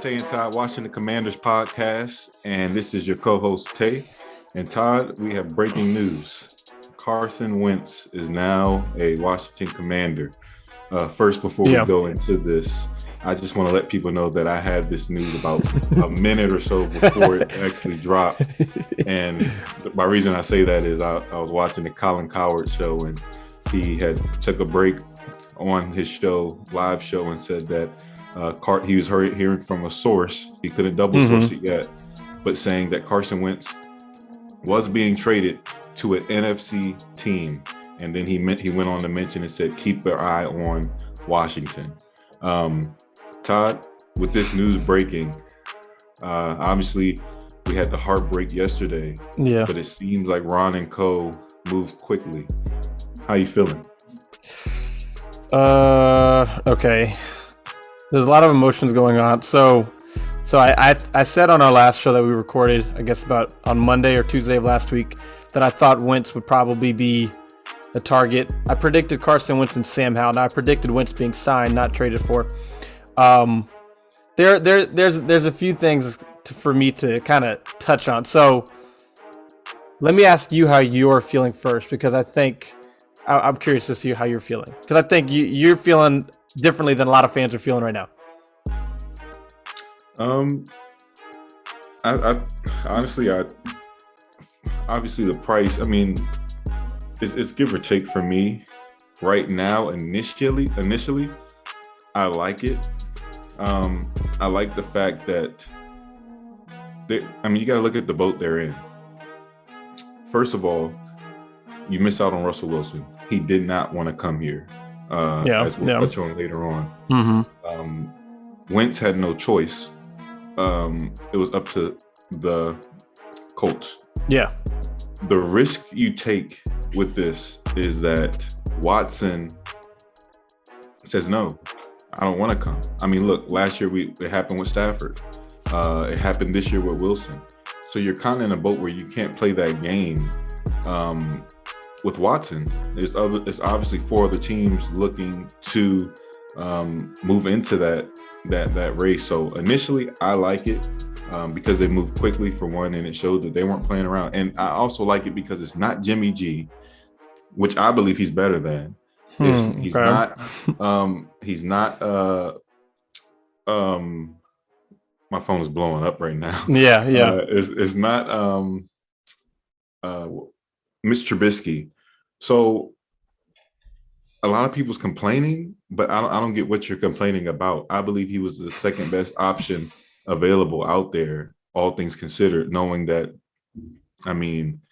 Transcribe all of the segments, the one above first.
Tay and Todd watching the Commanders podcast, and this is your co-host Tay and Todd. We have breaking news. Carson Wentz is now a Washington Commander. First, before we go into this, I just want to let people know that I had this news about a minute or so before it actually dropped. And my reason I say that is I was watching the Colin Cowherd show, and he had took a break on his show, live show, and said that he was hearing from a source, he couldn't double source it yet, but saying that Carson Wentz was being traded to an NFC team. And then he went on to mention and said, keep your eye on Washington. Todd, with this news breaking, obviously we had the heartbreak yesterday, but it seems like Ron and Co. moved quickly. How you feeling? Okay. There's a lot of emotions going on. So I said on our last show that we recorded, I guess about on Monday or Tuesday of last week, that I thought Wentz would probably be a target. I predicted Carson Wentz and Sam Howell. Now I predicted Wentz being signed, not traded for. There's a few things for me to kind of touch on. So let me ask you how you're feeling first, because I think I'm curious to see how you're feeling, because I think you're feeling differently than a lot of fans are feeling right now. I honestly, obviously the price, I mean, it's give or take for me right now. Initially, I like it. I like the fact that you got to look at the boat they're in. First of all, you miss out on Russell Wilson. He did not want to come here. As we'll touch on later on. Wentz had no choice. It was up to the Colts. Yeah. The risk you take with this is that Watson says, no, I don't want to come. I mean, look, last year it happened with Stafford. It happened this year with Wilson. So you're kind of in a boat where you can't play that game. With Watson, there's obviously four other teams looking to move into that race. So initially, I like it because they moved quickly for one, and it showed that they weren't playing around. And I also like it because it's not Jimmy G, which I believe he's better than. He's not. My phone is blowing up right now. Yeah. It's not. Mitch Trubisky. So a lot of people's complaining, but I don't get what you're complaining about. I believe he was the second best option available out there, all things considered, knowing that, I mean,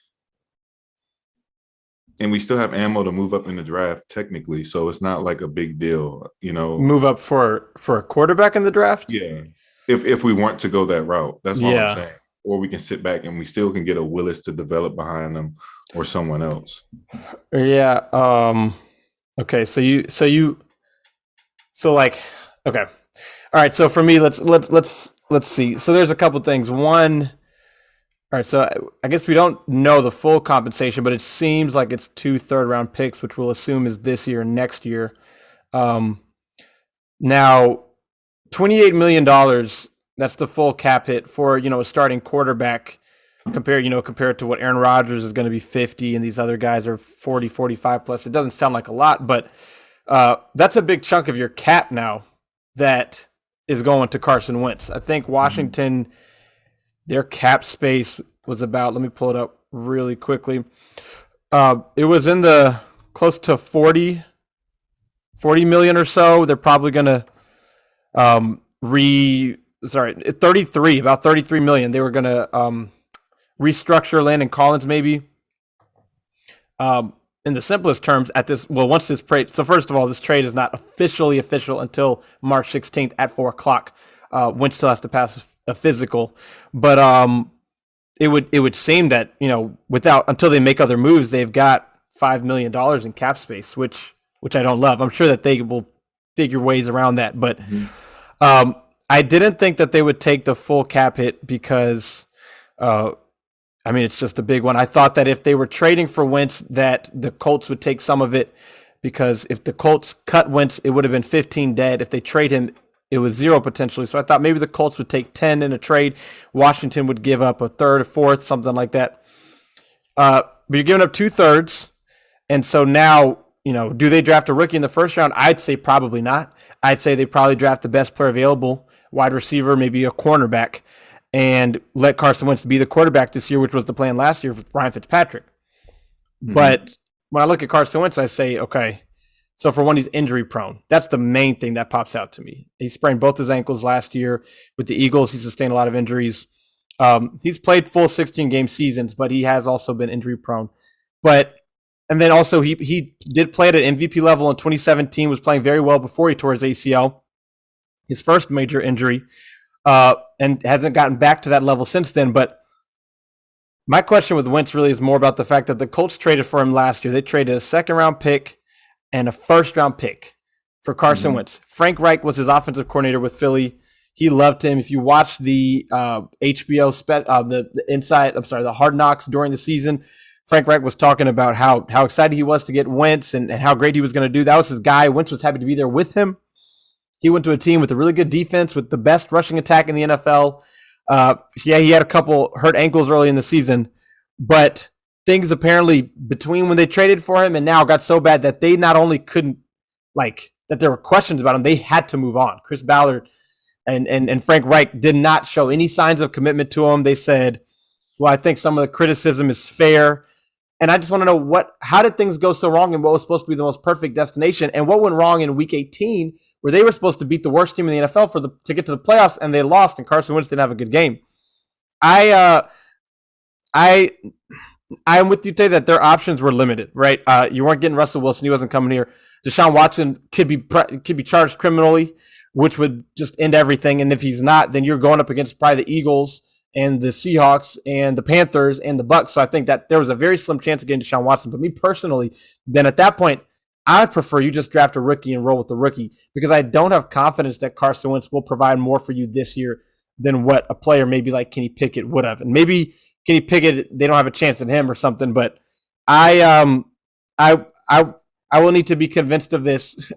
and we still have ammo to move up in the draft technically, so it's not like a big deal, Move up for a quarterback in the draft? Yeah. If we want to go that route, that's all I'm saying. Or we can sit back and we still can get a Willis to develop behind them or someone else. Yeah. Okay. Okay. All right. So for me, let's see. So there's a couple things. One. All right. So I guess we don't know the full compensation, but it seems like it's 2 third-round picks, which we'll assume is this year and next year. Now, $28 million. That's the full cap hit for, a starting quarterback compared to what Aaron Rodgers is going to be 50 and these other guys are 40, 45 plus. It doesn't sound like a lot, but that's a big chunk of your cap now that is going to Carson Wentz. I think Washington, their cap space was about, let me pull it up really quickly. It was in the close to 40 million or so. They're probably going to about 33 million. They were going to restructure Landon Collins maybe. In the simplest terms, once this trade. So first of all, this trade is not officially official until March 16th at 4:00. Wentz still has to pass a physical, but it would seem that until they make other moves, they've got $5 million in cap space, which I don't love. I'm sure that they will figure ways around that, but I didn't think that they would take the full cap hit because. It's just a big one. I thought that if they were trading for Wentz, that the Colts would take some of it because if the Colts cut Wentz, it would have been 15 dead. If they trade him, it was 0 potentially. So I thought maybe the Colts would take 10 in a trade. Washington would give up a third, a fourth, something like that. But you're giving up 2/3. And so now, do they draft a rookie in the first round? I'd say probably not. I'd say they probably draft the best player available, wide receiver, maybe a cornerback, and let Carson Wentz be the quarterback this year, which was the plan last year with Ryan Fitzpatrick. Mm-hmm. But when I look at Carson Wentz, I say, okay, so for one, he's injury prone. That's the main thing that pops out to me. He sprained both his ankles last year with the Eagles. He sustained a lot of injuries. He's played full 16-game seasons, but he has also been injury prone. And then also he did play at an MVP level in 2017, was playing very well before he tore his ACL, his first major injury. And hasn't gotten back to that level since then. But my question with Wentz really is more about the fact that the Colts traded for him last year. They traded a second-round pick and a first-round pick for Carson Wentz. Frank Reich was his offensive coordinator with Philly. He loved him. If you watch the HBO the Hard Knocks during the season, Frank Reich was talking about how excited he was to get Wentz and how great he was going to do. That was his guy. Wentz was happy to be there with him. He went to a team with a really good defense, with the best rushing attack in the NFL. He had a couple hurt ankles early in the season, but things apparently between when they traded for him and now got so bad that they not only couldn't, that there were questions about him, they had to move on. Chris Ballard and Frank Reich did not show any signs of commitment to him. They said, well, I think some of the criticism is fair. And I just want to know how did things go so wrong in what was supposed to be the most perfect destination, and what went wrong in Week 18 where they were supposed to beat the worst team in the NFL to get to the playoffs, and they lost, and Carson Wentz didn't have a good game. I'm with you today that their options were limited, right? You weren't getting Russell Wilson; he wasn't coming here. Deshaun Watson could be charged criminally, which would just end everything. And if he's not, then you're going up against probably the Eagles and the Seahawks and the Panthers and the Bucks. So I think that there was a very slim chance of getting Deshaun Watson. But me personally, then at that point, I would prefer you just draft a rookie and roll with the rookie, because I don't have confidence that Carson Wentz will provide more for you this year than what a player maybe like Kenny Pickett would have. And maybe Kenny Pickett, they don't have a chance at him or something, but I will need to be convinced of this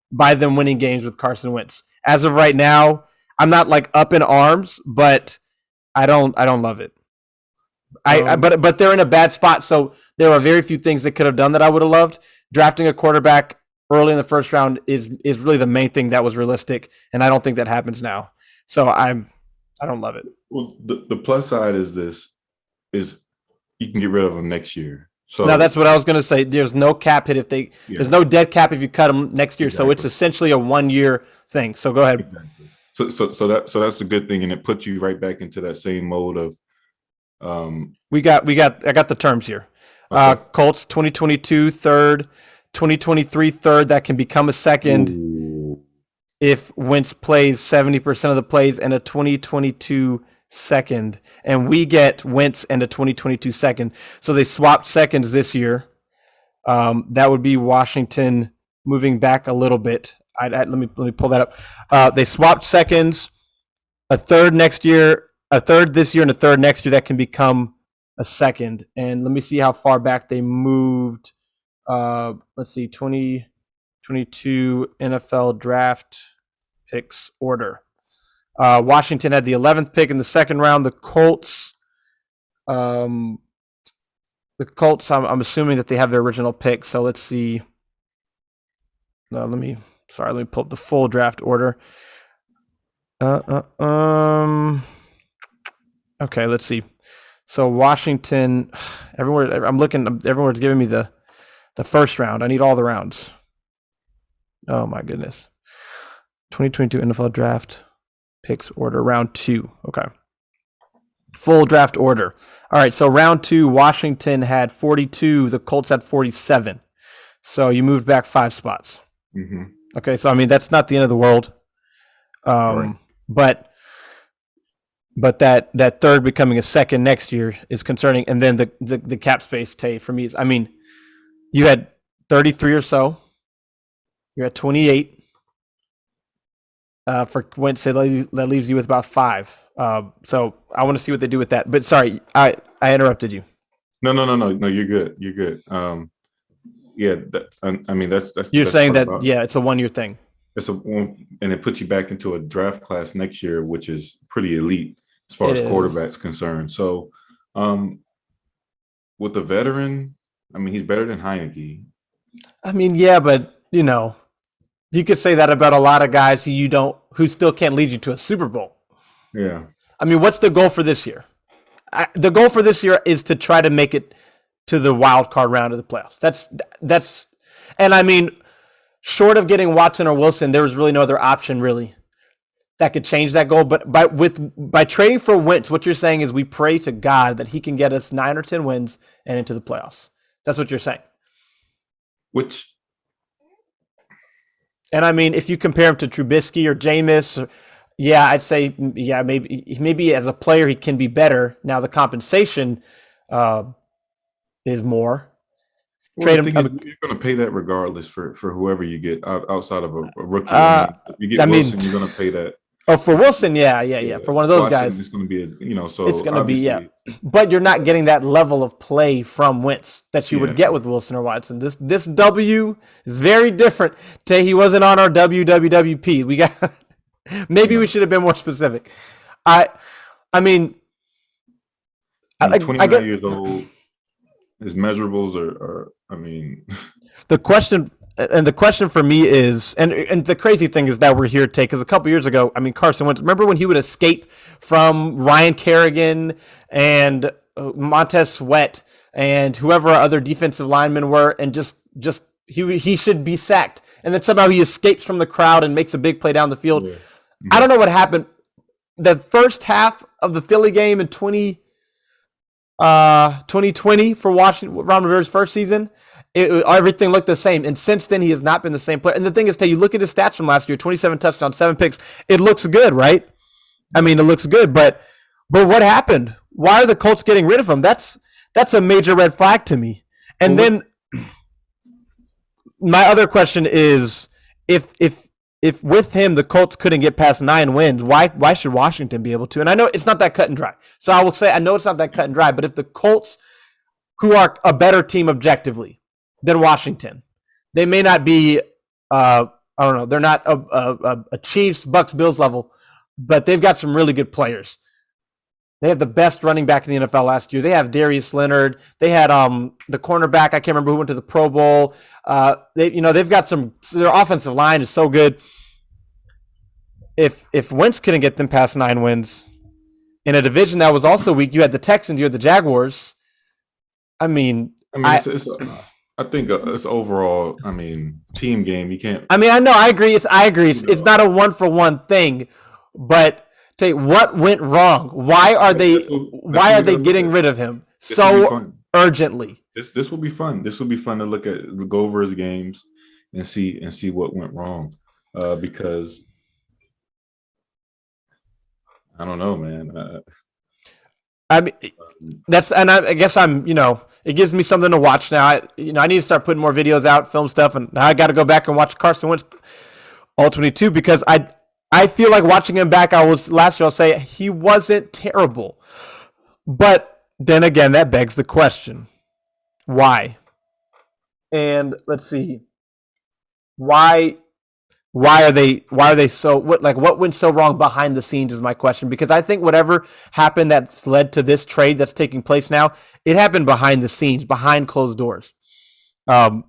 by them winning games with Carson Wentz. As of right now, I'm not up in arms, but I don't love it. But they're in a bad spot, so there are very few things they could have done that I would have loved. Drafting a quarterback early in the first round is really the main thing that was realistic, and I don't think that happens now. So I don't love it. Well, the plus side is you can get rid of them next year. So now that's what I was going to say. There's no cap hit there's no dead cap if you cut them next year. Exactly. So it's essentially a 1-year thing. So go ahead. Exactly. So that's the good thing, and it puts you right back into that same mode of. I got the terms here. Okay. Colts 2022 third, 2023 third that can become a second. Ooh. If Wentz plays 70% of the plays, and a 2022 second, and we get Wentz and a 2022 second. So they swapped seconds this year. That would be Washington moving back a little bit. Let me pull that up. They swapped seconds, a third next year, a third this year, and a third next year that can become a second. And let me see how far back they moved. Let's see, 2022 NFL draft picks order. Washington had the 11th pick in the second round. The Colts, I'm assuming that they have their original pick. So let's see. No, let me pull up the full draft order. Okay, let's see. So Washington, everyone's giving me the first round. I need all the rounds. Oh my goodness. 2022 NFL draft. picks order, round 2. Okay. Full draft order. All right, so round 2, Washington had 42, the Colts had 47. So you moved back 5 spots. Mm-hmm. Okay, so I mean that's not the end of the world. Right. But that third becoming a second next year is concerning. And then the cap space, Tay, for me is, I mean, you had 33 or so. You're at 28 for Wentz. That leaves you with about 5. So I want to see what they do with that. But sorry, I interrupted you. No. You're good. You're good. Yeah. I mean, that's You're that's saying that, about, yeah, it's a 1-year thing. It's and it puts you back into a draft class next year, which is pretty elite as far as quarterbacks concerned. So, with the veteran, I mean, he's better than Heineke. I mean, yeah, but you could say that about a lot of guys who still can't lead you to a Super Bowl. Yeah. I mean, what's the goal for this year? The goal for this year is to try to make it to the wild card round of the playoffs. That's, and I mean, short of getting Watson or Wilson, there was really no other option really that could change that goal. But by trading for Wentz, what you're saying is we pray to God that he can get us 9 or 10 wins and into the playoffs. That's what you're saying. And I mean, if you compare him to Trubisky or Jameis, I'd say, maybe as a player he can be better. Now the compensation is more. Well, you're going to pay that regardless for whoever you get outside of a rookie. If you get Wilson, you're going to pay that. Oh, for Wilson, yeah. For one of those guys, it's going to be so it's going to be But you're not getting that level of play from Wentz that you would get with Wilson or Watson. This W is very different. He wasn't on our WWWP. We got maybe we should have been more specific. I mean, 29 years old. His measurables are I mean, the question for me is, and the crazy thing is that we're here, because a couple years ago, I mean, Carson Wentz, remember when he would escape from Ryan Kerrigan and Montez Sweat and whoever our other defensive linemen were, and just he should be sacked, and then somehow he escapes from the crowd and makes a big play down the field. Yeah. Mm-hmm. I don't know what happened. The first half of the Philly game in 2020 for Washington, Ron Rivera's first season, everything looked the same. And since then, he has not been the same player. And the thing is, you look at his stats from last year, 27 touchdowns, 7 picks. It looks good, right? I mean, it looks good. But what happened? Why are the Colts getting rid of him? That's a major red flag to me. And then my other question is, if with him the Colts couldn't get past 9 wins, why should Washington be able to? And I know it's not that cut and dry. So I will say I know it's not that cut and dry, but if the Colts, who are a better team objectively than Washington, they may not be I don't know, they're not a Chiefs, Bucks, Bills level, but they've got some really good players. They have the best running back in the NFL last year. They have Darius Leonard. They had the cornerback, I can't remember who went to the Pro Bowl. They've got their offensive line is so good. If Wentz couldn't get them past 9 wins in a division that was also weak, you had the Texans, you had the Jaguars. I think it's overall. I mean, team game. You can't. I mean, I know. I agree. It's not a 1-for-1 thing, but. What went wrong? Why are they getting rid of him so urgently? This will be fun. This will be fun to go over his games and see what went wrong. Because I don't know, man. I mean, I guess it gives me something to watch now. I need to start putting more videos out, film stuff, and now I got to go back and watch Carson Wentz all 22 because I feel like watching him back, last year I'll say he wasn't terrible. But then again, that begs the question. Why? And let's see. Why are they so what went so wrong behind the scenes is my question, because I think whatever happened that's led to this trade that's taking place now, it happened behind the scenes, behind closed doors. And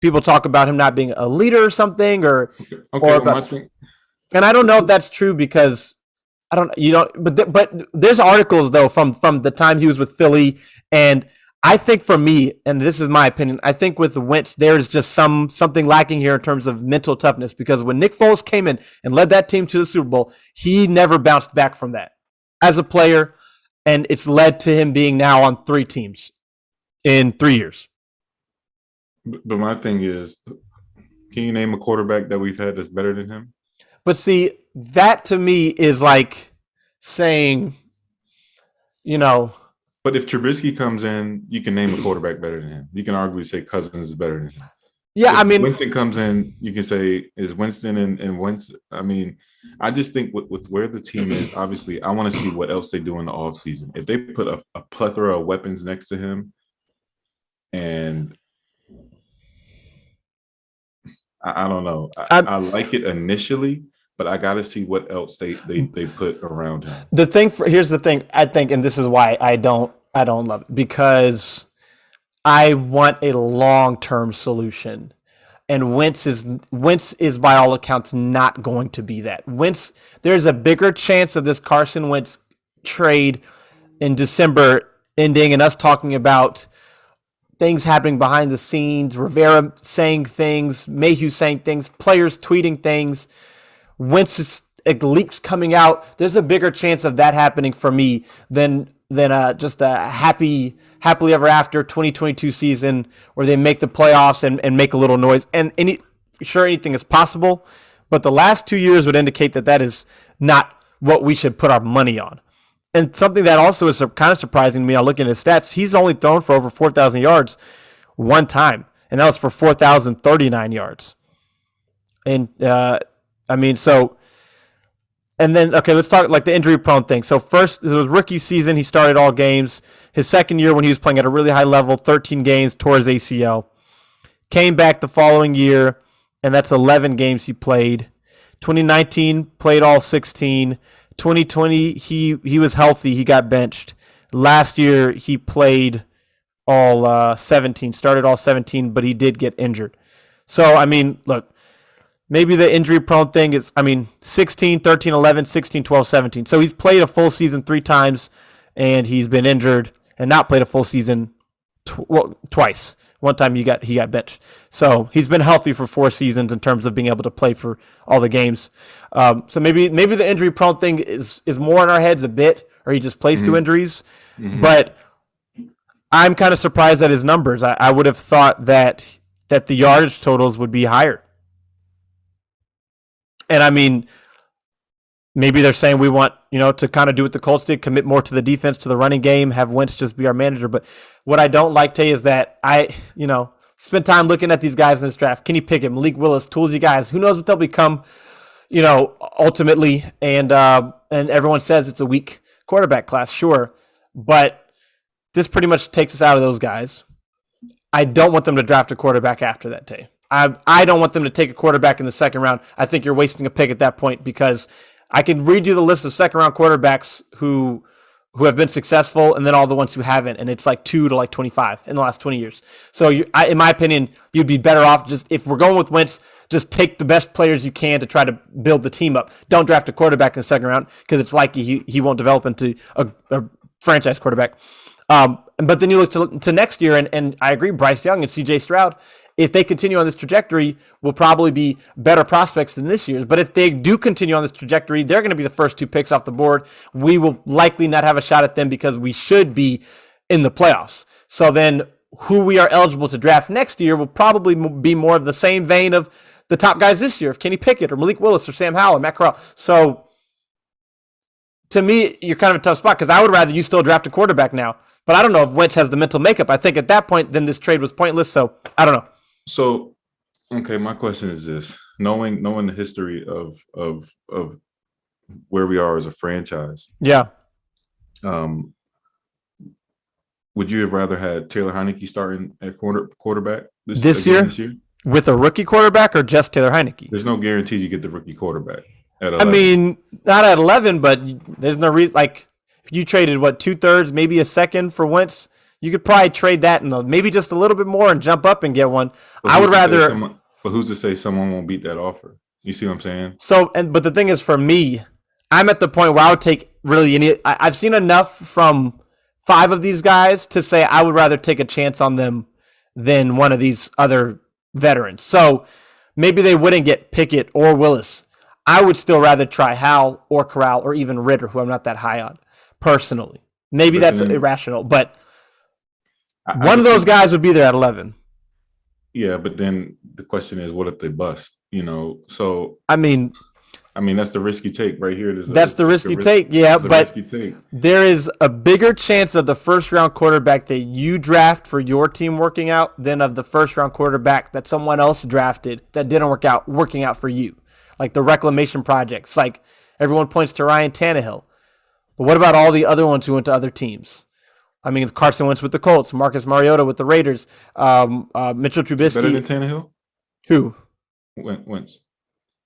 people talk about him not being a leader or something, or and I don't know if that's true because but there's articles though from the time he was with Philly, and I think for me, and this is my opinion, I think with Wentz, there's just something lacking here in terms of mental toughness because when Nick Foles came in and led that team to the Super Bowl, he never bounced back from that as a player, and it's led to him being now on 3 teams in 3 years. But my thing is, can you name a quarterback that we've had that's better than him? But see, that to me is like saying, you know, But if Trubisky comes in, you can name a quarterback better than him. You can arguably say Cousins is better than him. yeah, If I mean, Winston comes in, you can say is Winston and Wentz. I mean, I just think with where the team is, obviously, I want to see what else they do in the offseason. If they put a plethora of weapons next to him, and I don't know, I like it initially, but I got to see what else they put around him. here's the thing, I think, and this is why I don't love it, because I want a long-term solution. And Wentz is by all accounts not going to be that. Wentz, there's a bigger chance of this Carson Wentz trade in December ending and us talking about things happening behind the scenes, Rivera saying things, Mayhew saying things, players tweeting things, Wentz's leaks coming out. There's a bigger chance of that happening for me than just a happily ever after 2022 season where they make the playoffs and make a little noise. And sure, anything is possible, but the last 2 years would indicate that is not what we should put our money on. And something that also is kind of surprising to me, I'm looking at his stats, he's only thrown for over 4,000 yards one time, and that was for 4,039 yards. And, I mean, so... And then, okay, let's talk like the injury-prone thing. So first, it was rookie season. He started all games. His second year when he was playing at a really high level, 13 games, tore his ACL. Came back the following year, and that's 11 games he played. 2019, played all 16. 2020, he was healthy. He got benched. Last year, he played all 17, started all 17, but he did get injured. So, I mean, look, maybe the injury-prone thing is, 16, 13, 11, 16, 12, 17. So he's played a full season 3 times, and he's been injured and not played a full season twice. One time he got benched. So he's been healthy for 4 seasons in terms of being able to play for all the games. So maybe the injury-prone thing is more in our heads a bit, or he just plays through injuries. Mm-hmm. But I'm kind of surprised at his numbers. I would have thought that the yardage totals would be higher. And maybe they're saying we want, to kind of do what the Colts did, commit more to the defense, to the running game, have Wentz just be our manager. But what I don't like, Tay, is that I spend time looking at these guys in this draft. Kenny Pickett, Malik Willis, toolsy guys. Who knows what they'll become, ultimately. And everyone says it's a weak quarterback class, sure. But this pretty much takes us out of those guys. I don't want them to draft a quarterback after that, Tay. I don't want them to take a quarterback in the second round. I think you're wasting a pick at that point because I can read you the list of second-round quarterbacks who have been successful and then all the ones who haven't, and it's like 2 to like 25 in the last 20 years. So in my opinion, you'd be better off just, if we're going with Wentz, just take the best players you can to try to build the team up. Don't draft a quarterback in the second round because it's likely he won't develop into a franchise quarterback. But then you look to next year, and I agree, Bryce Young and C.J. Stroud, if they continue on this trajectory, will probably be better prospects than this year's. But if they do continue on this trajectory, they're going to be the first 2 picks off the board. We will likely not have a shot at them because we should be in the playoffs. So then who we are eligible to draft next year will probably be more of the same vein of the top guys this year, of Kenny Pickett or Malik Willis or Sam Howell or Matt Corral. So to me, you're kind of a tough spot because I would rather you still draft a quarterback now. But I don't know if Wentz has the mental makeup. I think at that point, then this trade was pointless. So I don't know. So, okay, my question is this: knowing the history of where we are as a franchise, yeah. Would you have rather had Taylor Heineke starting at quarterback this year with a rookie quarterback or just Taylor Heineke? There's no guarantee you get the rookie quarterback at 11. Not at 11, but there's no reason. Like, if you traded 2/3, maybe a second for Wentz, you could probably trade that and maybe just a little bit more and jump up and get one. I would rather. But who's to say someone won't beat that offer? You see what I'm saying? So, but the thing is, for me, I'm at the point where I would take really any. I've seen enough from 5 of these guys to say I would rather take a chance on them than one of these other veterans. So maybe they wouldn't get Pickett or Willis. I would still rather try Hal or Corral or even Ritter, who I'm not that high on personally. Maybe But that's then irrational, but I one of just those think, guys would be there at 11. yeah. But then the question is, what if they bust? So I mean, that's the risk you take right here. that's the risk you take, yeah, It's a risk but you take. there is a bigger chance of the first round quarterback that you draft for your team working out than of the first round quarterback that someone else drafted that didn't working out for you. Like the reclamation projects. Like everyone points to Ryan Tannehill. But what about all the other ones who went to other teams? I mean, Carson Wentz with the Colts, Marcus Mariota with the Raiders, Mitchell Trubisky. Better than Tannehill? Who? Wentz.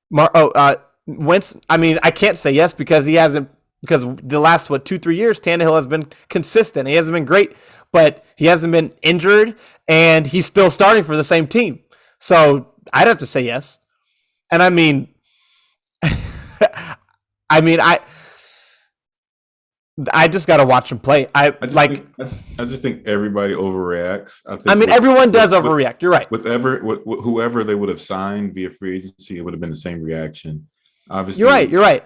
Wentz. I mean, I can't say yes because he hasn't. Because the last 2-3 years, Tannehill has been consistent. He hasn't been great, but he hasn't been injured, and he's still starting for the same team. So I'd have to say yes. And I mean, I just got to watch him play. I just think everybody overreacts. Everyone does overreact. You're right. With whoever they would have signed via free agency, it would have been the same reaction. Obviously, You're right.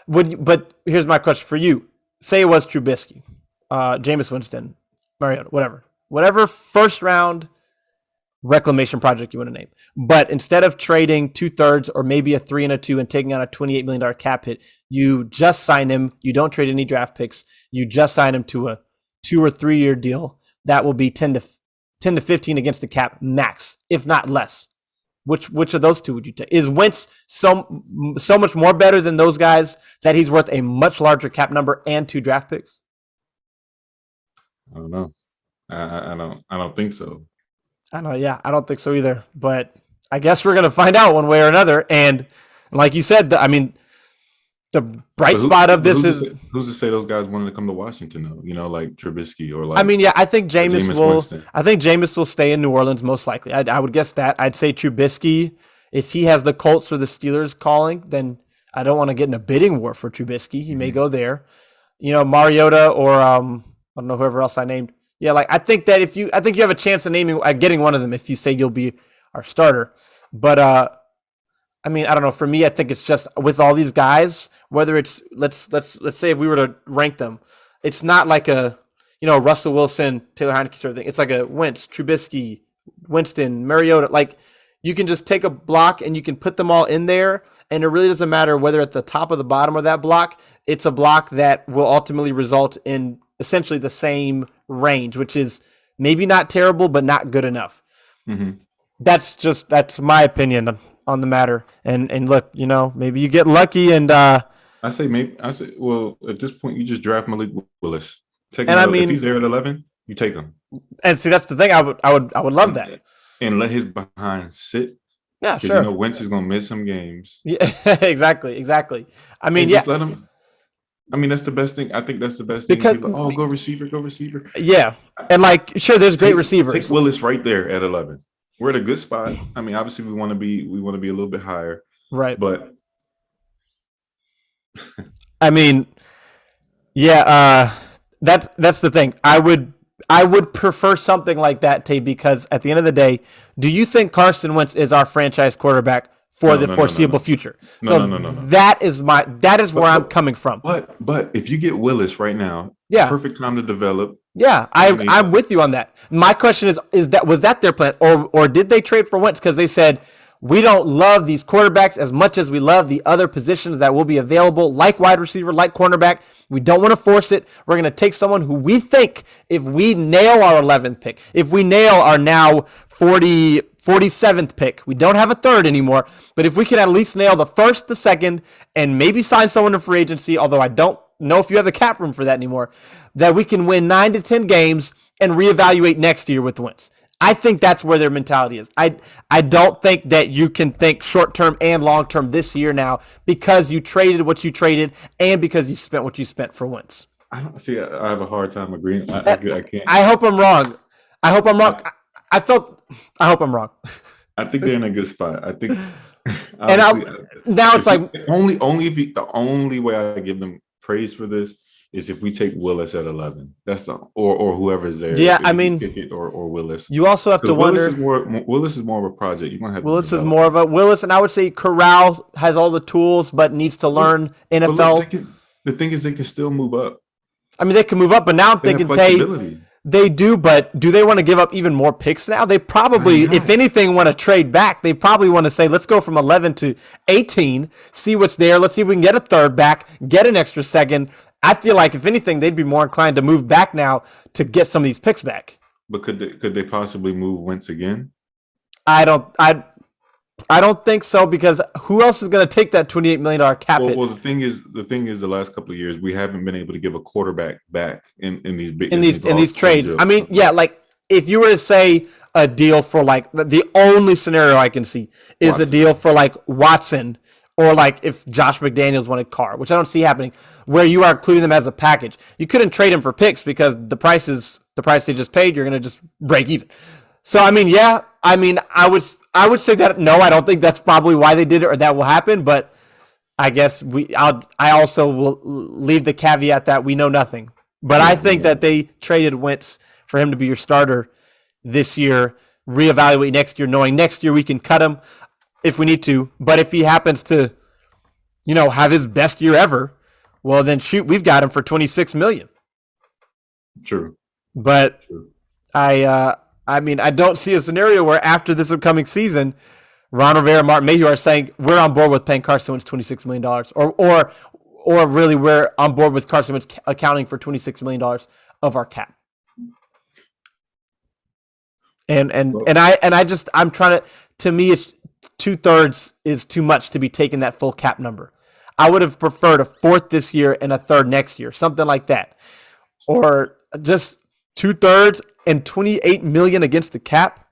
But here's my question for you. Say it was Trubisky, Jameis Winston, Mariota, whatever first round reclamation project you want to name. But instead of trading 2/3 or maybe a 3 and a 2 and taking on a $28 million cap hit, you just sign him. You don't trade any draft picks. You just sign him to a 2 or 3 year deal. That will be 10 to 15 against the cap max, if not less. Which of those two would you take? Is Wentz so much more better than those guys that he's worth a much larger cap number and 2 draft picks? I don't know. I don't think so. I know, yeah, I don't think so either. But I guess we're gonna find out one way or another. And like you said, the bright spot of this is who's to say those guys wanted to come to Washington though? Like Trubisky or like. I think Jameis will. Winston. I think Jameis will stay in New Orleans most likely. I would guess that. I'd say Trubisky, if he has the Colts or the Steelers calling, then I don't want to get in a bidding war for Trubisky. He may go there. Mariota or I don't know whoever else I named. Yeah, I think that you have a chance of getting one of them if you say you'll be our starter. But I don't know. For me, I think it's just with all these guys, whether it's let's say if we were to rank them, it's not like a Russell Wilson, Taylor Heineke sort of thing. It's like a Wentz, Trubisky, Winston, Mariota. Like you can just take a block and you can put them all in there, and it really doesn't matter whether at the top or the bottom of that block. It's a block that will ultimately result in essentially the same range, which is maybe not terrible, but not good enough. Mm-hmm. That's my opinion on the matter. And look, maybe you get lucky and well, at this point you just draft Malik Willis. If he's there at 11, you take him. And see, that's the thing. I would love that. And let his behind sit. Yeah, sure. Wentz is gonna miss some games. Yeah, exactly. Just let him. That's the best thing. I think that's the best thing. Because go receiver. Yeah, and sure, there's great receivers. Take Willis right there at 11. We're at a good spot. Obviously we want to be a little bit higher, right? But that's the thing. I would prefer something like that, Tay, because at the end of the day, do you think Carson Wentz is our franchise quarterback for the foreseeable future? No. That is where I'm coming from. But if you get Willis right now, yeah, perfect time to develop. Yeah, I'm with you on that. My question was that their plan, or did they trade for Wentz because they said we don't love these quarterbacks as much as we love the other positions that will be available, like wide receiver, like cornerback. We don't want to force it. We're going to take someone who we think, if we nail our 11th pick, if we nail our now 47th pick, we don't have a third anymore, but if we can at least nail the first, the second, and maybe sign someone in free agency, although I don't know if you have the cap room for that anymore, that we can win 9 to 10 games and reevaluate next year with Wentz. I think that's where their mentality is. I don't think that you can think short-term and long-term this year now because you traded what you traded and because you spent what you spent for Wentz. I don't see. I have a hard time agreeing. I can't. I hope I'm wrong. I hope I'm wrong. I think they're in a good spot. I think. Now it's like the only way I give them praise for this is if we take Willis at 11. That's the or whoever's there. Yeah, I mean, Pickett or Willis. You also have to wonder. Willis is more of a project. You're gonna have Willis is more of a Willis, and I would say Corral has all the tools, but needs to learn NFL. Look, the thing is, they can still move up. I mean, they can move up, but now I'm thinking, they do, but do they want to give up even more picks now? They probably, if anything, want to trade back. They probably want to say, let's go from 11 to 18, see what's there. Let's see if we can get a third back, get an extra second. I feel like, if anything, they'd be more inclined to move back now to get some of these picks back. But could they possibly move Wentz again? I don't think so, because who else is going to take that $28 million cap hit? Well, the thing is, the last couple of years we haven't been able to give a quarterback back in these trades. I mean, yeah, like if you were to say a deal for like the only scenario I can see is a deal for like Watson, or like if Josh McDaniels wanted Carr, which I don't see happening, where you are including them as a package. You couldn't trade him for picks because the price they just paid. You're going to just break even. So I mean, yeah, I would say that no, I don't think that's probably why they did it or that will happen. But I guess I also will leave the caveat that we know nothing. But I think that they traded Wentz for him to be your starter this year, reevaluate next year, knowing next year we can cut him if we need to. But if he happens to, have his best year ever, well then shoot, we've got him for $26 million. True. But true. I mean, I don't see a scenario where after this upcoming season, Ron Rivera and Martin Mayhew are saying we're on board with paying Carson Wentz $26 million, or really we're on board with Carson Wentz accounting for $26 million of our cap. I'm trying to me, it's 2/3 is too much to be taking that full cap number. I would have preferred a fourth this year and a third next year, something like that, or just 2/3 and $28 million against the cap.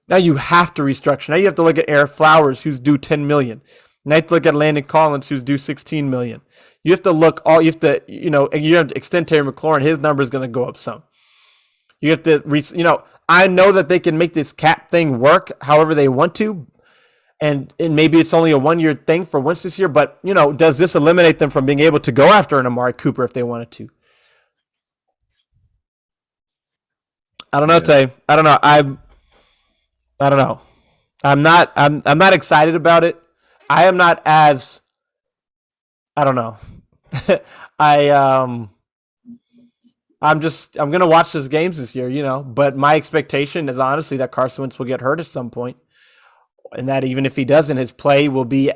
Now you have to restructure. Now you have to look at Eric Flowers, who's due $10 million. Now you have to look at Landon Collins, who's due $16 million. You have to extend Terry McLaurin. His number is going to go up some. You have to, I know that they can make this cap thing work however they want to. And maybe it's only a 1-year thing for Wentz this year, but, does this eliminate them from being able to go after an Amari Cooper if they wanted to? I don't know, Tay. I don't know. I don't know. I'm not excited about it. I am not as, I don't know. I'm going to watch those games this year, but my expectation is honestly that Carson Wentz will get hurt at some point, and that even if he doesn't, his play will be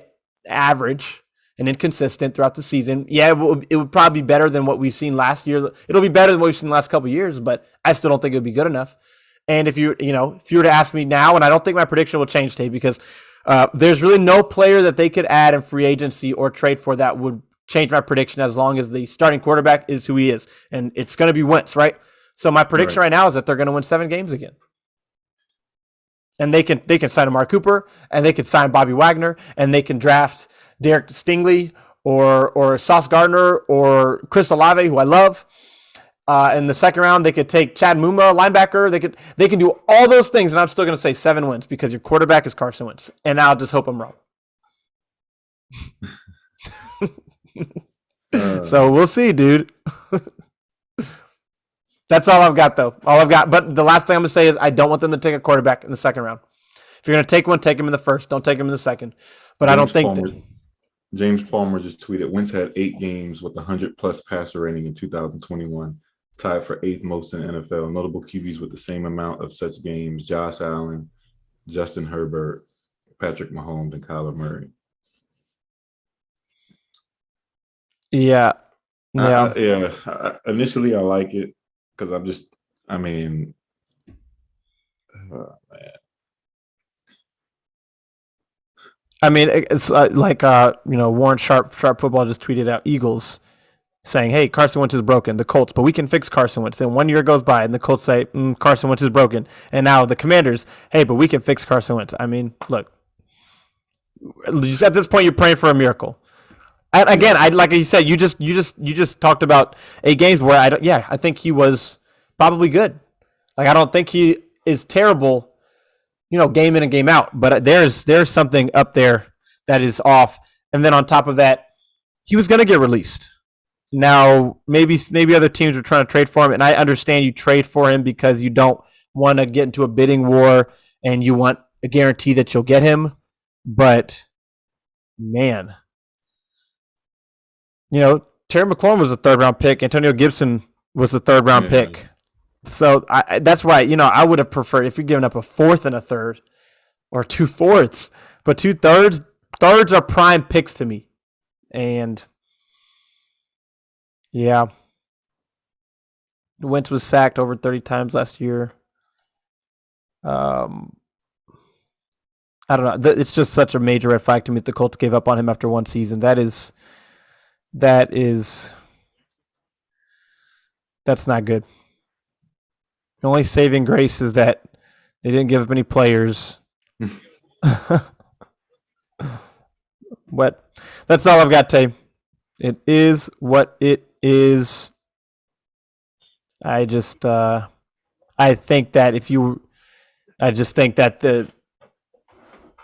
average and inconsistent throughout the season. Yeah, it would probably be better than what we've seen last year. It'll be better than what we've seen the last couple of years, but I still don't think it would be good enough. And if you were to ask me now, and I don't think my prediction will change today, because there's really no player that they could add in free agency or trade for that would change my prediction, as long as the starting quarterback is who he is. And it's going to be Wentz, right? So my prediction right now is that they're going to win 7 games again. And they can sign Amari Cooper, and they can sign Bobby Wagner, and they can draft Derek Stingley or Sauce Gardner or Chris Olave, who I love. In the second round, they could take Chad Muma, linebacker. They can do all those things, and I'm still going to say 7 wins because your quarterback is Carson Wentz, and I'll just hope I'm wrong. So we'll see, dude. That's all I've got, though. But the last thing I'm going to say is I don't want them to take a quarterback in the second round. If you're going to take one, take him in the first. Don't take him in the second. But I don't think James Palmer just tweeted, Wentz had 8 games with 100-plus passer rating in 2021, tied for 8th most in the NFL. Notable QBs with the same amount of such games: Josh Allen, Justin Herbert, Patrick Mahomes, and Kyler Murray. Yeah. Initially, I like it because man. I mean, it's Warren Sharp Football just tweeted out Eagles saying, hey, Carson Wentz is broken. The Colts, but we can fix Carson Wentz. Then 1 year goes by, and the Colts say, Carson Wentz is broken. And now the Commanders, hey, but we can fix Carson Wentz. I mean, look, at this point, you're praying for a miracle. And again, like you said, you just talked about 8 games where I think he was probably good. Like, I don't think he is terrible, game in and game out. But there's something up there that is off. And then on top of that, he was going to get released. Now, maybe other teams are trying to trade for him, and I understand you trade for him because you don't want to get into a bidding war and you want a guarantee that you'll get him. But man, Terry McLaurin was a third round pick. Antonio Gibson was a third round pick. So that's why I would have preferred if you're giving up a fourth and a third, or 2/4, but 2/3. Thirds are prime picks to me, and yeah. Wentz was sacked over 30 times last year. I don't know. It's just such a major red flag to me that the Colts gave up on him after one season. That's not good. The only saving grace is that they didn't give up any players. But that's all I've got, Tay. It is what it is. I just I think that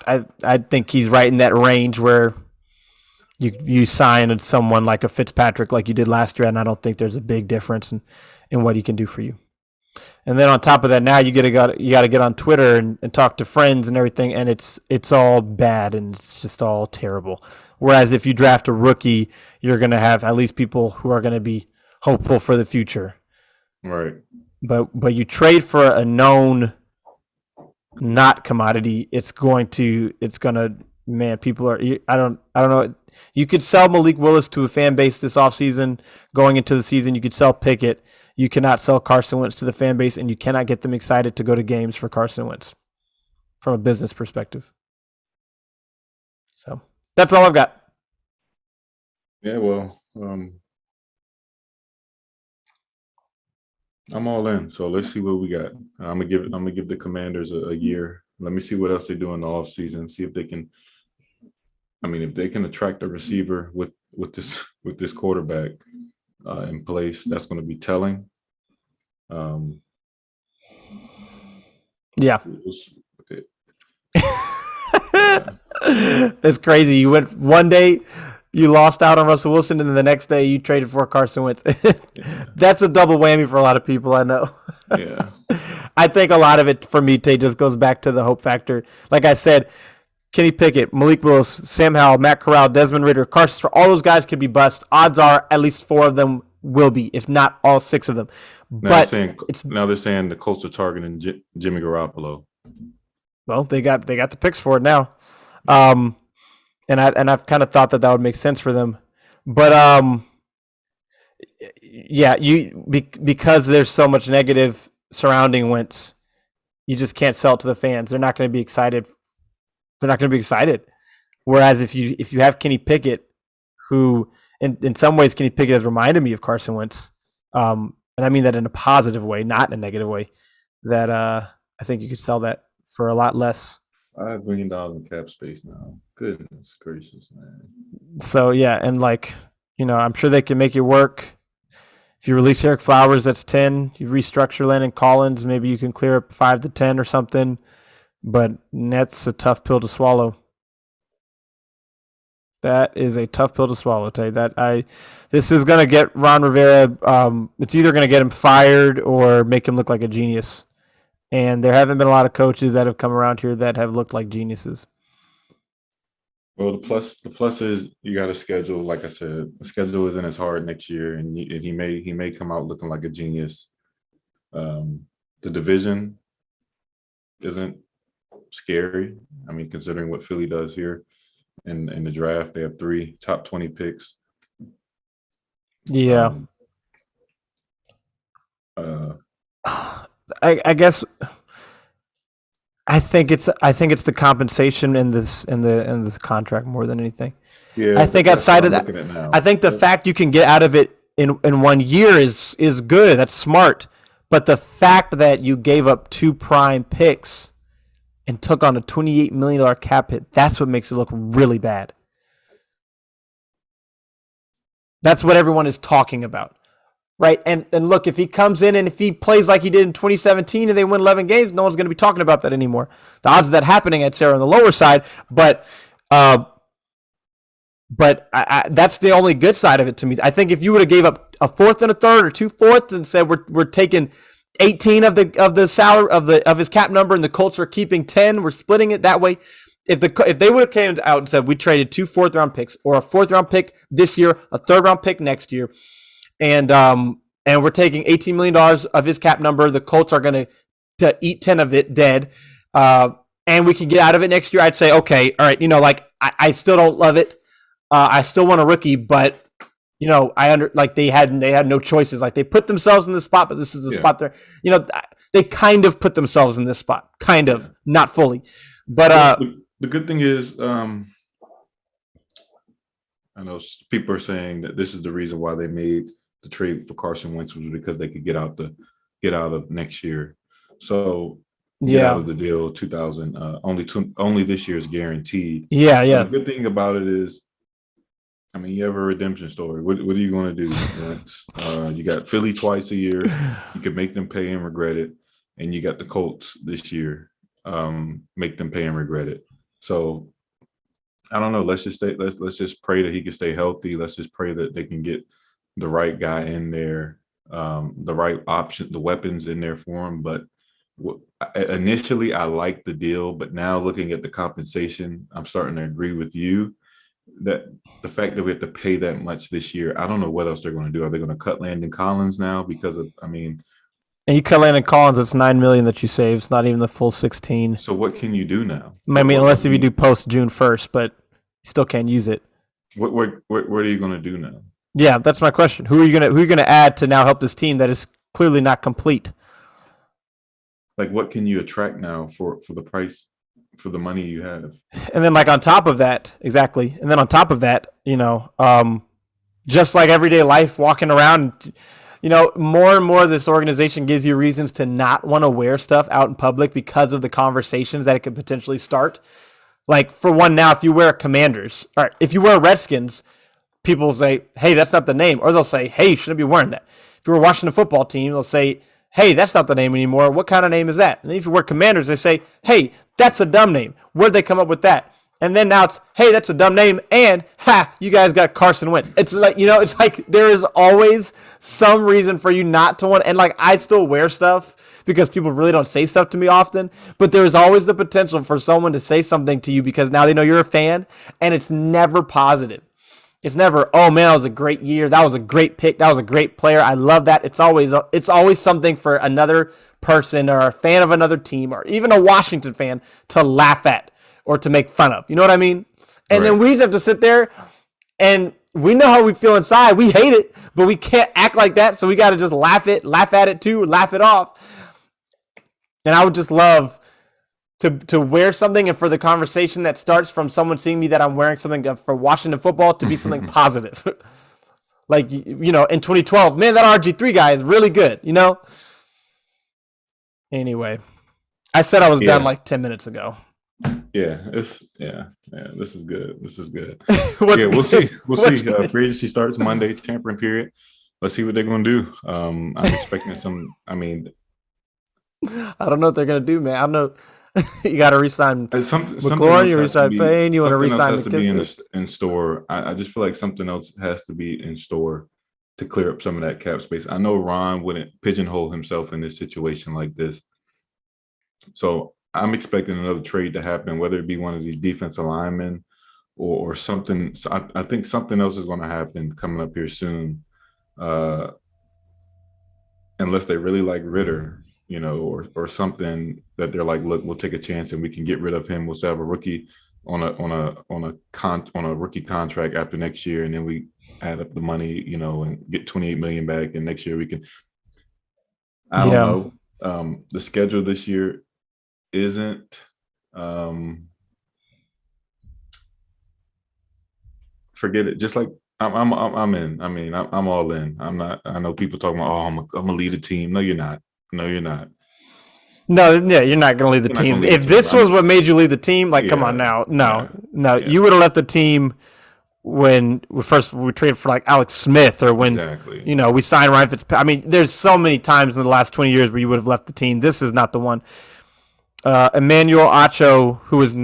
I think he's right in that range where you sign someone like a Fitzpatrick like you did last year, and I don't think there's a big difference in what he can do for you. And then on top of that, now you got to get on Twitter and talk to friends and everything, and it's all bad and it's just all terrible. Whereas if you draft a rookie, you're going to have at least people who are going to be hopeful for the future. Right. But you trade for a known not commodity, it's gonna man, people are I don't know. You could sell Malik Willis to a fan base this offseason going into the season. You could sell Pickett. You cannot sell Carson Wentz to the fan base, and you cannot get them excited to go to games for Carson Wentz from a business perspective. So that's all I've got. Yeah, well, I'm all in. So let's see what we got. I'm gonna give the Commanders a year. Let me see what else they do in the offseason. See if they can. I mean, if they can attract a receiver with this quarterback in place, that's going to be telling. Yeah. It's crazy. You went one day, you lost out on Russell Wilson, and then the next day you traded for Carson Wentz. That's a double whammy for a lot of people, I know. Yeah. I think a lot of it for me, Tay, just goes back to the hope factor. Like I said, Kenny Pickett, Malik Willis, Sam Howell, Matt Corral, Desmond Ridder, Carson, all those guys could be bust. Odds are at least 4 of them will be, if not all 6 of them. Now they're saying the Colts are targeting Jimmy Garoppolo. Well, they got the picks for it now, and I've kind of thought that would make sense for them, but yeah, because there's so much negative surrounding Wentz, you just can't sell it to the fans. They're not going to be excited. Whereas if you have Kenny Pickett, who in some ways Kenny Pickett has reminded me of Carson Wentz, and I mean that in a positive way, not in a negative way, that I think you could sell that for a lot less. $5 million in cap space now. Goodness gracious, man. So yeah, and I'm sure they can make it work. If you release Eric Flowers, that's 10. You restructure Landon Collins, maybe you can clear up 5 to 10 or something. But that's a tough pill to swallow. That is a tough pill to swallow, Tay. This is going to get Ron Rivera. It's either going to get him fired or make him look like a genius. And there haven't been a lot of coaches that have come around here that have looked like geniuses. Well, the plus is you got a schedule. Like I said, the schedule isn't as hard next year, and he may come out looking like a genius. The division isn't scary. I mean, considering what Philly does here in the draft, they have 3 top 20 picks. Yeah. I guess I think it's the compensation in this contract more than anything. Yeah, I think outside of that, I think the fact you can get out of it in 1 year is good. That's smart. But the fact that you gave up 2 prime picks and took on a $28 million cap hit, that's what makes it look really bad. That's what everyone is talking about. Right? And look, if he comes in and if he plays like he did in 2017 and they win 11 games, no one's going to be talking about that anymore. The odds of that happening, I'd say, are on the lower side. But But that's the only good side of it to me. I think if you would have gave up a fourth and a third or 2 fourths and said we're taking 18 of the salary of his cap number and the Colts are keeping 10, we're splitting it that way. If they would have came out and said we traded 2 4th-round picks or a 4th-round pick this year, a 3rd-round pick next year, and we're taking $18 million of his cap number, the Colts are going to eat 10 of it dead, and we can get out of it next year, I'd say, okay, all right, like I still don't love it. I still want a rookie, but they had no choices. Like they put themselves in this spot, but this is the spot there. They kind of put themselves in this spot, kind of, not fully. But the good thing is, I know people are saying that this is the reason why they made the trade for Carson Wentz was because they could get out of next year. So out of the deal, 2000 only this year is guaranteed. Yeah. The good thing about it is, I mean, you have a redemption story. What are you going to do? You got Philly twice a year. You can make them pay and regret it. And you got the Colts this year. Make them pay and regret it. So I don't know. Let's just pray that he can stay healthy. Let's just pray that they can get the right guy in there, the right option, the weapons in there for him. But initially, I liked the deal. But now looking at the compensation, I'm starting to agree with you. That the fact that we have to pay that much this year, I don't know what else they're going to do. Are they going to cut Landon Collins now? And you cut Landon Collins, it's $9 million that you save. It's not even the full 16. So what can you do now? I mean, unless if you do post June 1st, but you still can't use it. What are you going to do now? Yeah, that's my question. Who are you gonna add to now help this team that is clearly not complete? Like, what can you attract now for the price? For the money you have. And then on top of that, exactly. And then on top of that, just like everyday life walking around, more and more this organization gives you reasons to not want to wear stuff out in public because of the conversations that it could potentially start. Like for one now, if you wear Commanders, all right, if you wear Redskins, people will say, hey, that's not the name. Or they'll say, hey, you shouldn't be wearing that. If you're a Washington football team, they'll say, hey, that's not the name anymore. What kind of name is that? And then if you wear Commanders, they say, hey, that's a dumb name. Where'd they come up with that? And then now it's, hey, that's a dumb name. And, you guys got Carson Wentz. It's like, it's like there is always some reason for you not to want. And I still wear stuff because people really don't say stuff to me often. But there's always the potential for someone to say something to you because now they know you're a fan. And it's never positive. It's never, oh man, that was a great year. That was a great pick. That was a great player. I love that. It's always something for another person or a fan of another team or even a Washington fan to laugh at or to make fun of. You know what I mean? And then we just have to sit there and we know how we feel inside. We hate it, but we can't act like that. So we got to just laugh at it too, laugh it off. And I would just love to wear something and for the conversation that starts from someone seeing me that I'm wearing something for Washington football to be something positive. In 2012, man, that RG3 guy is really good, Anyway, I said I was done 10 minutes ago. Yeah, this is good. This is good. We'll see. Free agency starts Monday, tampering period. Let's see what they're going to do. I'm expecting I don't know what they're going to do, man. I don't know. You got to resign McLaurin, you resign Payne, you want to resign McKissick. In store. I just feel like something else has to be in store to clear up some of that cap space. I know Ron wouldn't pigeonhole himself in this situation like this. So I'm expecting another trade to happen, whether it be one of these defensive linemen or something. So I think something else is going to happen coming up here soon. Unless they really like Ritter. Or something that they're like, look, we'll take a chance and we can get rid of him. We'll still have a rookie on a rookie contract after next year, and then we add up the money, and get $28 million back. And next year we can. I don't know. The schedule this year isn't. Forget it. Just like I'm in. I mean, I'm all in. I'm not. I know people talking about, I'm gonna lead a team. No, you're not. No, you're not. No, yeah, you're not going to lead the team. If this was what made you lead the team, come on now. No. You would have left the team when we traded for Alex Smith or when, we signed Ryan Fitzpatrick. I mean, there's so many times in the last 20 years where you would have left the team. This is not the one. Emmanuel Acho, who is,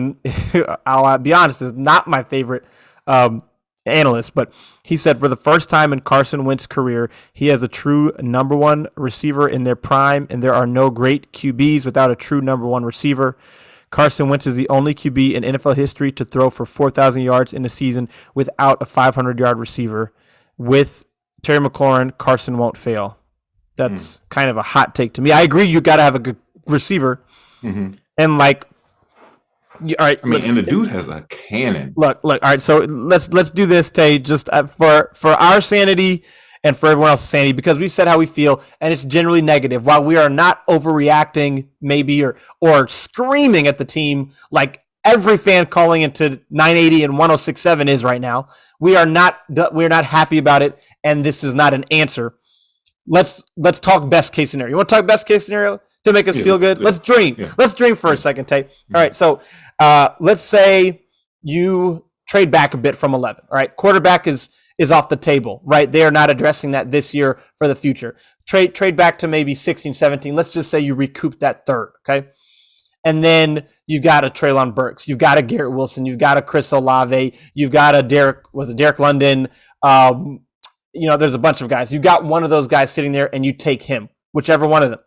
I'll be honest, is not my favorite. And analyst, but he said for the first time in Carson Wentz's career, he has a true number one receiver in their prime, and there are no great QBs without a true number one receiver. Carson Wentz is the only QB in NFL history to throw for 4,000 yards in a season without a 500-yard receiver. With Terry McLaurin, Carson won't fail. That's kind of a hot take to me. I agree you got to have a good receiver. And like, all right. I mean, and the dude has a cannon. Look. All right, so let's do this, Tay, just for our sanity and for everyone else's sanity, because we said how we feel, and it's generally negative. While we are not overreacting, maybe or screaming at the team like every fan calling into 980 and 106.7 is right now, we're not happy about it, and this is not an answer. Let's talk best case scenario. You want to talk best case scenario to make us feel good? Let's dream. Yeah. Let's dream for a second, Tay. All right, so let's say you trade back a bit from 11. All right, quarterback is off the table, right? They are not addressing that this year for the future. Trade back to maybe 16, 17. Let's just say you recoup that third, okay? And then you got a Treylon Burks, you've got a Garrett Wilson, you've got a Chris Olave, you've got a Derek London. There's a bunch of guys. You got one of those guys sitting there, and you take him, whichever one of them,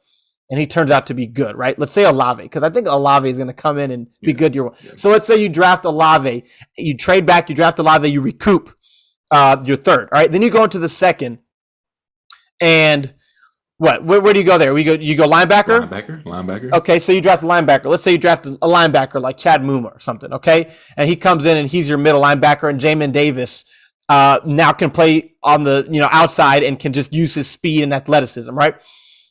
and he turns out to be good, right? Let's say Olave, because I think Olave is going to come in and be good. So let's say you draft Olave, you trade back, you draft Olave, you recoup your third. All right, then you go into the second, and what? Where do you go there? You go linebacker. Linebacker. Okay, so you draft a linebacker. Let's say you draft a linebacker like Chad Muma or something. Okay, and he comes in and he's your middle linebacker, and Jamin Davis now can play on the outside and can just use his speed and athleticism, right?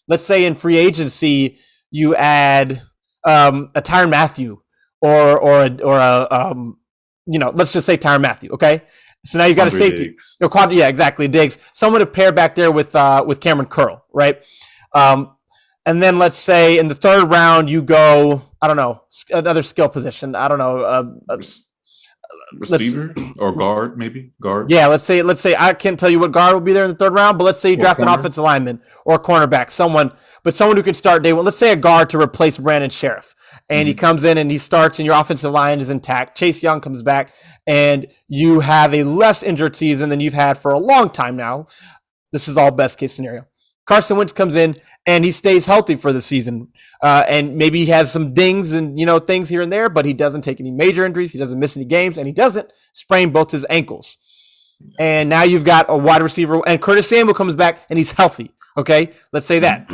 Let's say in free agency you add a Tyrann Mathieu or let's just say Tyrann Mathieu, okay? So now you got a safety. Diggs. Someone to pair back there with Cameron Curl, right? And then let's say in the third round you go, I don't know, another skill position. I don't know, receiver or guard, maybe guard. Yeah, let's say I can't tell you what guard will be there in the third round, but let's say you draft an offensive lineman or a cornerback, someone who can start day one. Let's say a guard to replace Brandon Sheriff. And he comes in and he starts, and your offensive line is intact. Chase Young comes back, and you have a less injured season than you've had for a long time now. This is all best case scenario. Carson Wentz comes in and he stays healthy for the season, and maybe he has some dings and things here and there, but he doesn't take any major injuries. He doesn't miss any games, and he doesn't sprain both his ankles. And now you've got a wide receiver, and Curtis Samuel comes back and he's healthy. Okay, let's say that.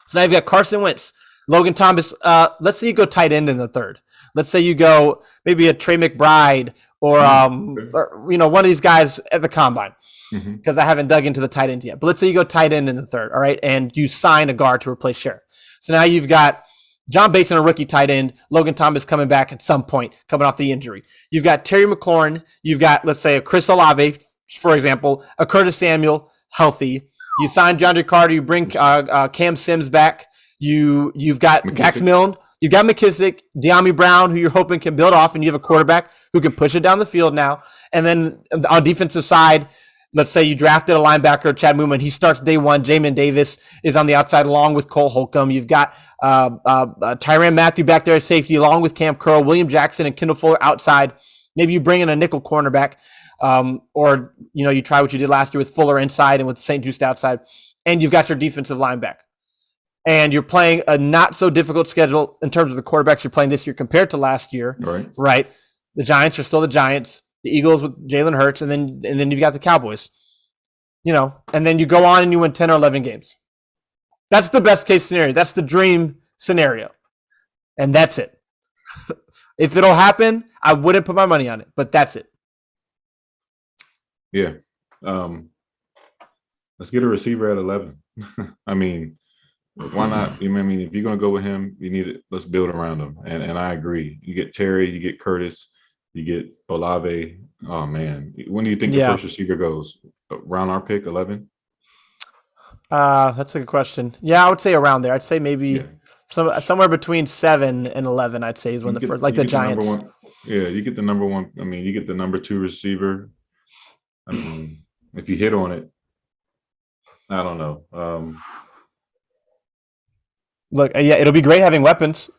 So now you've got Carson Wentz. Logan Thomas, let's say you go tight end in the third. Let's say you go maybe a Trey McBride or one of these guys at the combine, because I haven't dug into the tight end yet. But let's say you go tight end in the third, all right, and you sign a guard to replace Sheriff. So now you've got John Bateson, a rookie tight end, Logan Thomas coming back at some point, coming off the injury. You've got Terry McLaurin. You've got, let's say, a Chris Olave, for example, a Curtis Samuel, healthy. You sign DeAndre Carter. You bring Cam Sims back. You've got McKissick. Dax Milne, you've got McKissick, De'Ami Brown, who you're hoping can build off, and you have a quarterback who can push it down the field now. And then on defensive side, let's say you drafted a linebacker, Chad Muma, and he starts day one. Jamin Davis is on the outside along with Cole Holcomb. You've got Tyrann Mathieu back there at safety along with Cam Curl, William Jackson, and Kendall Fuller outside. Maybe you bring in a nickel cornerback, or you try what you did last year with Fuller inside and with St. Juste outside, and you've got your defensive linebacker. And you're playing a not so difficult schedule in terms of the quarterbacks you're playing this year compared to last year. Right? The Giants are still the Giants. The Eagles with Jalen Hurts, and then you've got the Cowboys. And then you go on and you win 10 or 11 games. That's the best case scenario. That's the dream scenario. And that's it. If it'll happen, I wouldn't put my money on it, but that's it. Yeah. Let's get a receiver at 11. I mean, why not? If you're going to go with him, you need it. Let's build around him. And I agree. You get Terry, you get Curtis, you get Olave. Oh, man. When do you think the first receiver goes? Around our pick, 11? That's a good question. Yeah, I would say around there. I'd say maybe somewhere between 7 and 11, I'd say, is when the first, like the Giants. You get the number one. You get the number 2 receiver. If you hit on it, I don't know. Look, it'll be great having weapons,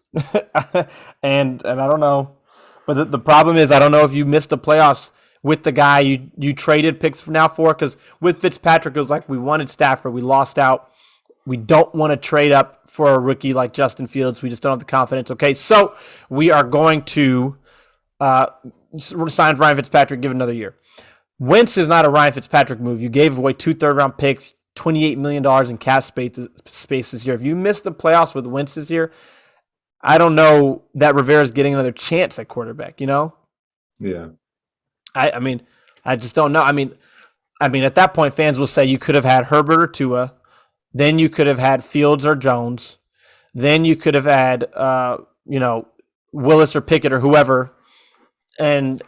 and I don't know, but the problem is I don't know if you missed the playoffs with the guy you traded picks for now for? Because with Fitzpatrick, it was like we wanted Stafford, we lost out. We don't want to trade up for a rookie like Justin Fields. We just don't have the confidence. Okay, so we are going to sign Ryan Fitzpatrick, give it another year. Wentz is not a Ryan Fitzpatrick move. You gave away 2 third-round picks, $28 million in cap space this year. If you missed the playoffs with Wentz this year, I don't know that Rivera's getting another chance at quarterback, you know? Yeah. I mean, I just don't know. I mean, at that point, fans will say you could have had Herbert or Tua. Then you could have had Fields or Jones. Then you could have had, Willis or Pickett or whoever. And,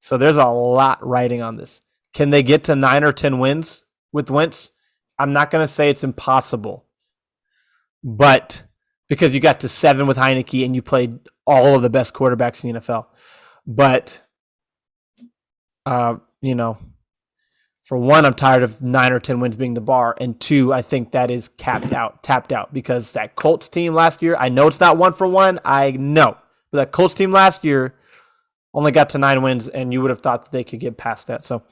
So there's a lot riding on this. Can they get to 9 or 10 wins with Wentz? I'm not going to say it's impossible. But because you got to 7 with Heineke and you played all of the best quarterbacks in the NFL. But, for one, I'm tired of 9 or 10 wins being the bar. And 2, I think that is tapped out because that Colts team last year, I know it's not 1-for-1. I know. But that Colts team last year only got to 9 wins, and you would have thought that they could get past that. So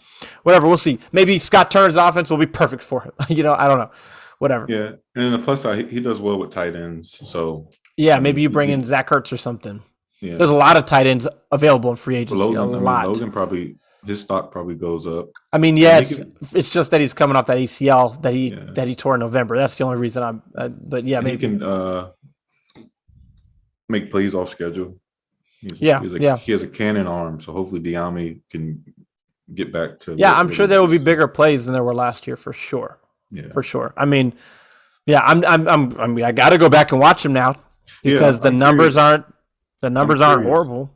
whatever, we'll see. Maybe Scott Turner's offense will be perfect for him. I don't know. Whatever. Yeah. And the plus side, he does well with tight ends. So yeah, maybe you bring in Zach Ertz or something. Yeah. There's a lot of tight ends available in free agency. Logan probably his stock probably goes up. I mean, yeah, it's just that he's coming off that ACL that he tore in November. That's the only reason but yeah, maybe he can make plays off schedule. He has a cannon arm, so hopefully Diami can get back to. Yeah, I'm sure there will be bigger plays than there were last year for sure. Yeah, for sure. I mean, yeah, I got to go back and watch him now because the numbers aren't horrible.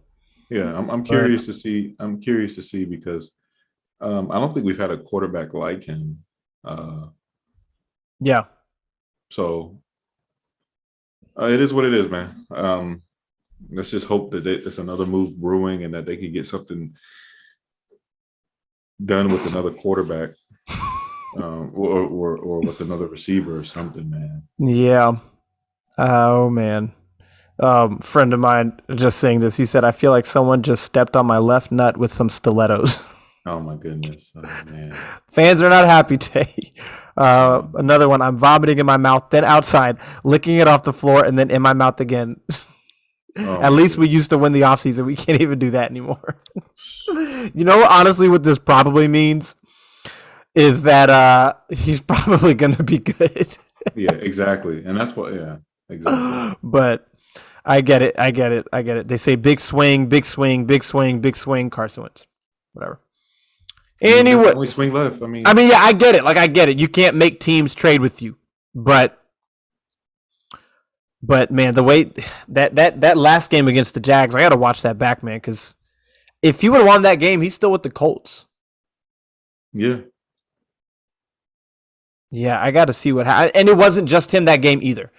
Yeah, I'm curious to see. I'm curious to see because I don't think we've had a quarterback like him. Yeah. So it is what it is, man. Let's just hope that it's another move brewing and that they can get something done with another quarterback or with another receiver or something, man. Yeah. Oh, man. Friend of mine just saying this. He said, I feel like someone just stepped on my left nut with some stilettos. Oh, my goodness. Oh, man. Fans are not happy today. Another one. I'm vomiting in my mouth, then outside, licking it off the floor, and then in my mouth again. Oh, at least we used to win the offseason. We can't even do that anymore. Honestly, what this probably means is that he's probably going to be good. Yeah, exactly. And that's what, yeah, exactly. But I get it. They say big swing, Carson Wentz. Whatever. Anyway. Only swing left. Yeah, I get it. I get it. You can't make teams trade with you. But man, the way that last game against the Jags, I got to watch that back, man, because if he would have won that game, he's still with the Colts. Yeah. Yeah, I got to see what happened. And it wasn't just him that game either.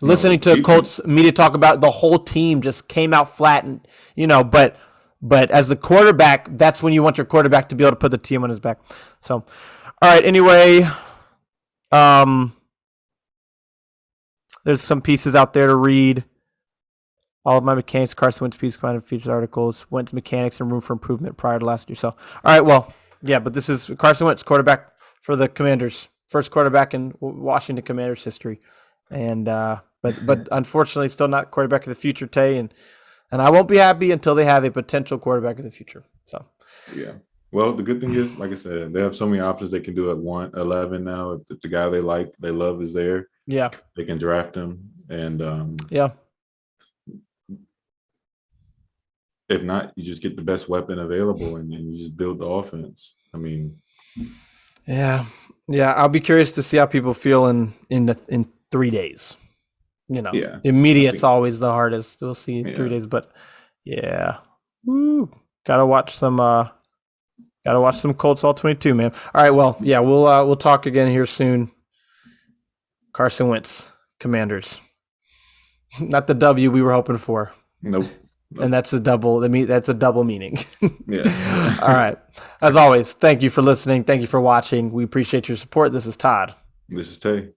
Listening to Colts media talk about the whole team just came out flat, and but as the quarterback, that's when you want your quarterback to be able to put the team on his back. So, all right. Anyway, there's some pieces out there to read. All of my mechanics, Carson Wentz piece, kind of features articles, Wentz mechanics and room for improvement prior to last year. So, all right, well, yeah, but this is Carson Wentz, quarterback for the Commanders, first quarterback in Washington Commanders history, and but unfortunately, still not quarterback of the future, Tay, and I won't be happy until they have a potential quarterback of the future. So, yeah. Well, the good thing is, like I said, they have so many options they can do at 11 now. If the guy they love is there. Yeah, they can draft him, and yeah. If not, you just get the best weapon available, and you just build the offense. Yeah. I'll be curious to see how people feel in 3 days. Immediate's always the hardest. We'll see in 3 days, but yeah, gotta watch some Colts all 22, man. All right, well, yeah, we'll talk again here soon. Carson Wentz, Commanders. Not the W we were hoping for. Nope. And that's a double meaning. Yeah. All right. As always, thank you for listening. Thank you for watching. We appreciate your support. This is Todd. This is Tay.